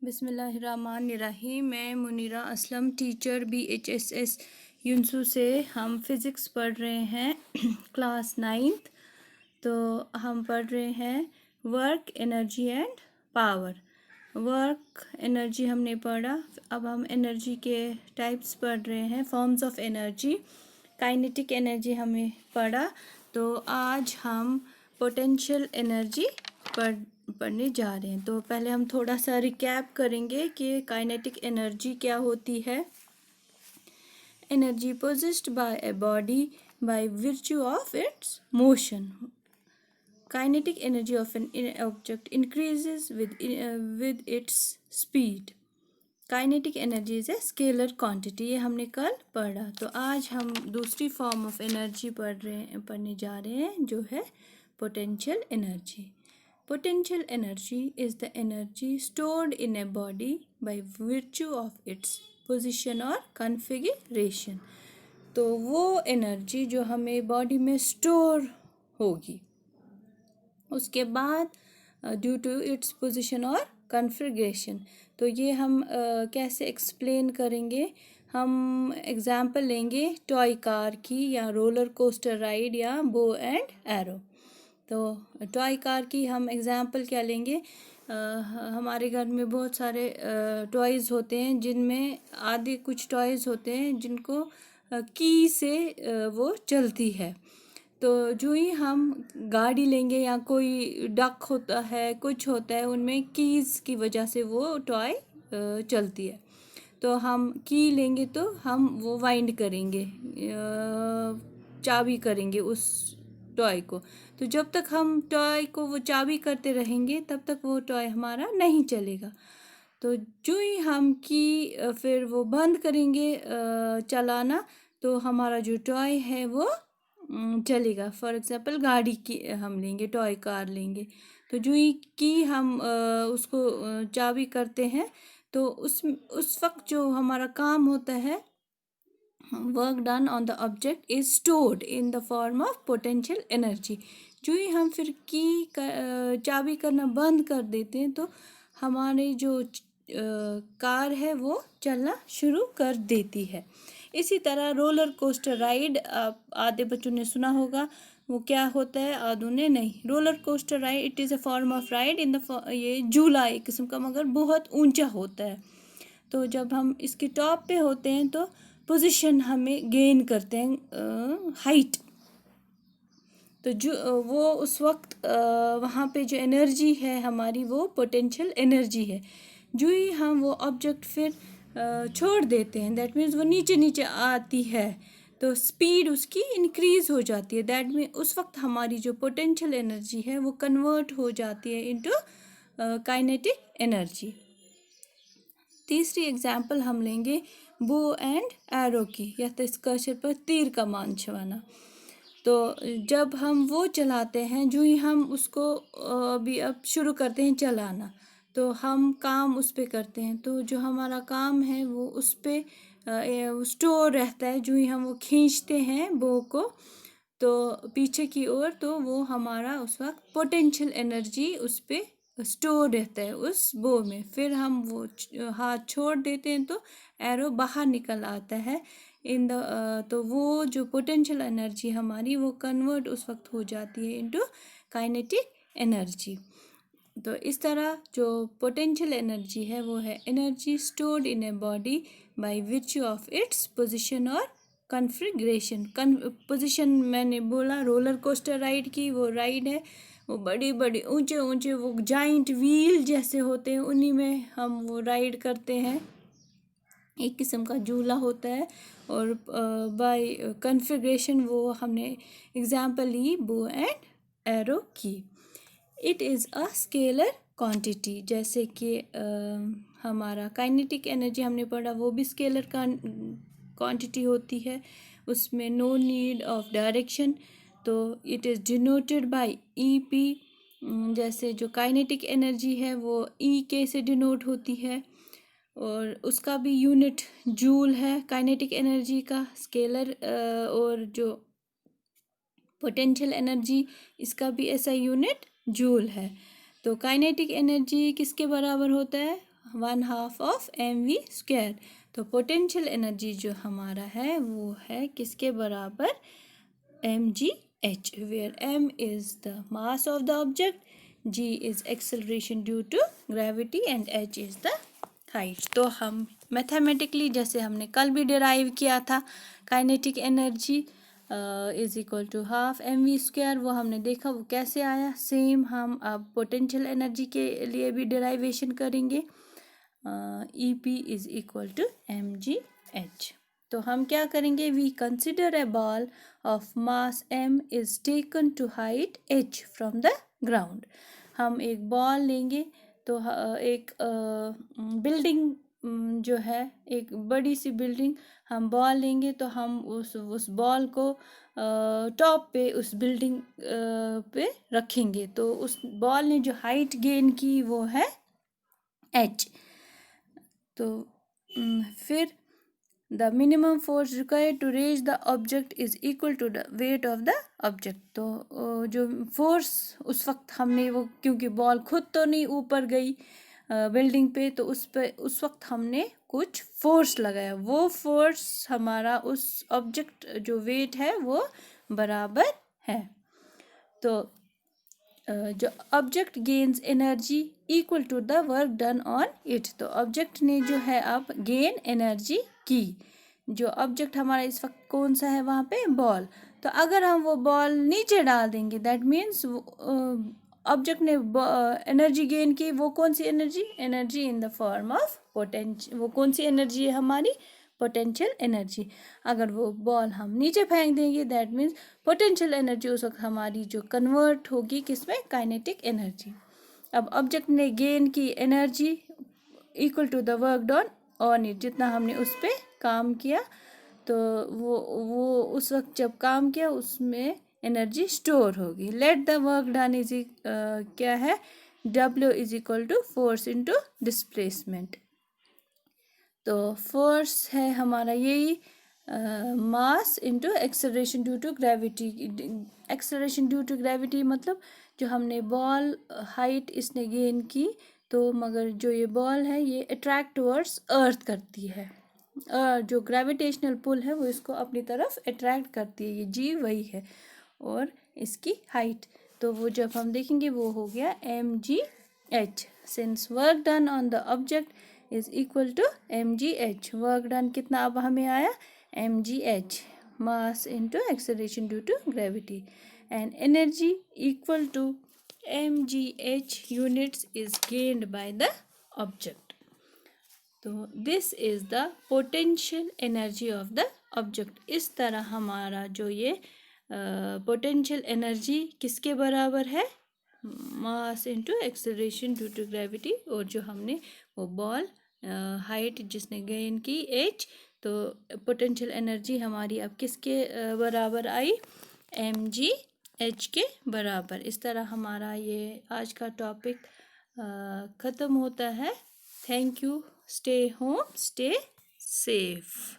बिस्मिल्लाहिर्रहमानिर्रहीम। मैं Munira Aslam, teacher BHSS यूनसू से। हम फ़िज़िक्स पढ़ रहे हैं क्लास 9th। तो हम पढ़ रहे हैं work, energy and power. Work, energy हमने पढ़ा। अब हम एनर्जी के टाइप्स पढ़ रहे हैं, forms of energy. Kinetic energy हमें पढ़ा। तो आज हम पोटेंशियल एनर्जी पढ़ने जा रहे हैं। तो पहले हम थोड़ा सा रिकैप करेंगे कि काइनेटिक एनर्जी क्या होती है। Energy possessed by A body bye virtue of its motion. Kinetic energy of an object increases with its speed. Kinetic energy is a scalar quantity, ये हमने कल पढ़ा। तो आज हम दूसरी फॉर्म ऑफ एनर्जी पढ़ने जा रहे हैं, जो है potential energy. Potential energy is the energy stored in a body by virtue of its position or configuration. तो वो एनर्जी जो हमें बॉडी में स्टोर होगी, उसके बाद ड्यू टू इट्स पोजीशन और कॉन्फ़िगरेशन। तो ये हम कैसे एक्सप्लेन करेंगे। हम एग्ज़ाम्पल लेंगे टॉय कार की, या रोलर कोस्टर राइड, या बो एंड एरो। तो टॉय कार की हम एग्ज़ाम्पल क्या लेंगे। हमारे घर में बहुत सारे टॉयज़ होते हैं, जिनमें आधे कुछ टॉयज़ होते हैं जिनको की से वो चलती है। तो जो ही हम गाड़ी लेंगे या कोई डक होता है, कुछ होता है, उनमें कीज़ की वजह से वो टॉय चलती है। तो हम की लेंगे तो हम वो वाइंड करेंगे, चाबी करेंगे उस टॉय को। तो जब तक हम टॉय को वो चाबी करते रहेंगे, तब तक वो टॉय हमारा नहीं चलेगा। तो जो ही हम की फिर वो बंद करेंगे चलाना, तो हमारा जो टॉय है वो चलेगा। फॉर एग्ज़ाम्पल गाड़ी की हम लेंगे, टॉय कार लेंगे। तो जो ही की हम उसको चाबी करते हैं, तो उस वक्त जो हमारा काम होता है, work done on the object is stored in the form of potential energy. जो ही हम फिर की चाबी करना बंद कर देते हैं, तो हमारी जो कार है वो चलना शुरू कर देती है। इसी तरह रोलर कोस्टर राइड, आधे बच्चों ने सुना होगा, वो क्या होता है, आधों ने नहीं। Roller coaster ride it is a form of ride in the, ये झूला एक किस्म का, मगर बहुत ऊंचा होता है। तो जब हम इसके टॉप पे होते हैं, तो पोजीशन हमें गेन करते हैं, हाइट। तो जो वो उस वक्त वहाँ पे जो एनर्जी है हमारी, वो पोटेंशियल एनर्जी है। जो ही हम वो ऑब्जेक्ट फिर छोड़ देते हैं, दैट मीन्स वो नीचे नीचे आती है, तो स्पीड उसकी इंक्रीज़ हो जाती है। दैट मीन उस वक्त हमारी जो पोटेंशियल एनर्जी है वो कन्वर्ट हो जाती है इनटू काइनेटिक एनर्जी। तीसरी एग्जाम्पल हम लेंगे बो एंड एरो की, या तो इसका सिर पर तीर कमान छवाना। तो जब हम वो चलाते हैं, जो ही हम उसको अभी अब शुरू करते हैं चलाना, तो हम काम उस पर करते हैं। तो जो हमारा काम है वो उस पर स्टोर रहता है। जो ही हम वो खींचते हैं बो को, तो पीछे की ओर, तो वो हमारा उस वक्त पोटेंशियल एनर्जी उस पर स्टोर रहता है उस बो में। फिर हम वो हाथ छोड़ देते हैं, तो एरो बाहर निकल आता है इन द, तो वो जो पोटेंशियल एनर्जी हमारी, वो कन्वर्ट उस वक्त हो जाती है इनटू काइनेटिक एनर्जी। तो इस तरह जो पोटेंशियल एनर्जी है, वो है energy stored in a body by virtue of its position और कॉन्फ़िगरेशन। पोजीशन मैंने बोला रोलर कोस्टर राइड की, वो राइड है, वो बड़ी बड़ी ऊंचे ऊंचे वो जाइंट व्हील जैसे होते हैं, उन्हीं में हम वो राइड करते हैं। एक किस्म का झूला होता है। और बाय कॉन्फ़िगरेशन वो हमने एग्जाम्पल ली बो एंड एरो की। It is a scalar quantity, जैसे कि हमारा काइनेटिक एनर्जी हमने पढ़ा, वो भी स्केलर क्वांटिटी होती है। उसमें नो नीड ऑफ डायरेक्शन। तो it is denoted by EP। जैसे जो काइनेटिक एनर्जी है वो EK से डिनोट होती है, और उसका भी यूनिट जूल है। काइनेटिक एनर्जी का स्केलर, और जो पोटेंशियल एनर्जी, इसका भी ऐसा यूनिट जूल है। तो काइनेटिक एनर्जी किसके बराबर होता है, 1/2 ऑफ mv²। तो पोटेंशियल एनर्जी जो हमारा है वो है किसके बराबर, mgh, where m is the mass of the object, g is acceleration due to gravity and h is the height। तो हम मैथमेटिकली जैसे हमने कल भी डिराइव किया था kinetic energy is equal to 1/2 mv², वो हमने देखा वो कैसे आया। सेम हम अब पोटेंशियल एनर्जी के लिए भी डिराइवेशन करेंगे। EP is equal to mgh। तो हम क्या करेंगे, we consider a ball of mass m is taken to height h from the ground. हम एक बॉल लेंगे तो एक बिल्डिंग जो है, एक बड़ी सी बिल्डिंग, हम बॉल लेंगे तो हम उस बॉल को टॉप पे उस बिल्डिंग पे रखेंगे। तो उस बॉल ने जो हाइट गेन की वो है h। तो फिर the minimum force required to raise the object is equal to the weight of the object. तो जो फोर्स उस वक्त हमने वो, क्योंकि बॉल खुद तो नहीं ऊपर गई बिल्डिंग पे, तो उस वक्त हमने कुछ फोर्स लगाया, वो फोर्स हमारा उस ऑब्जेक्ट जो वेट है वो बराबर है। तो जो object gains energy equal to the work done on it. तो ऑब्जेक्ट ने जो है अब गेन एनर्जी की। जो ऑब्जेक्ट हमारा इस वक्त कौन सा है वहाँ पे, बॉल। तो अगर हम वो बॉल नीचे डाल देंगे, दैट मीन्स ऑब्जेक्ट ने एनर्जी गेन की। वो कौन सी energy, energy in the form of potential. वो कौन सी एनर्जी है हमारी, पोटेंशियल एनर्जी। अगर वो बॉल हम नीचे फेंक देंगे, दैट मीन्स पोटेंशियल एनर्जी उस वक्त हमारी जो कन्वर्ट होगी किसमें, काइनेटिक एनर्जी। अब ऑब्जेक्ट ने गेन की energy equal to the work done on it, जितना हमने उस पर काम किया। तो वो उस वक्त जब काम किया उसमें एनर्जी स्टोर होगी। Let the work done is क्या है, W is equal to force into displacement. तो फोर्स है हमारा यही mass into acceleration due to gravity. Acceleration due to gravity मतलब जो हमने बॉल हाइट इसने गेन की, तो मगर जो ये बॉल है ये अट्रैक्ट टुवर्ड्स अर्थ करती है। जो ग्रेविटेशनल पुल है वो इसको अपनी तरफ अट्रैक्ट करती है, ये जी वही है। और इसकी हाइट, तो वो जब हम देखेंगे वो हो गया mgh। Since work done on the object is equal to mgh। Work done कितना अब हमें आया, mgh, mass into acceleration due to gravity, and energy equal to mgh units is gained by the object. तो this is the potential energy of the object. इस तरह हमारा जो ये पोटेंशियल एनर्जी किसके बराबर है, mass into acceleration due to gravity. और जो हमने वो बॉल हाइट जिसने गेन की h, तो पोटेंशियल एनर्जी हमारी अब किसके बराबर आई, mgh के बराबर। इस तरह हमारा ये आज का टॉपिक ख़त्म होता है। Thank you. Stay home, stay safe.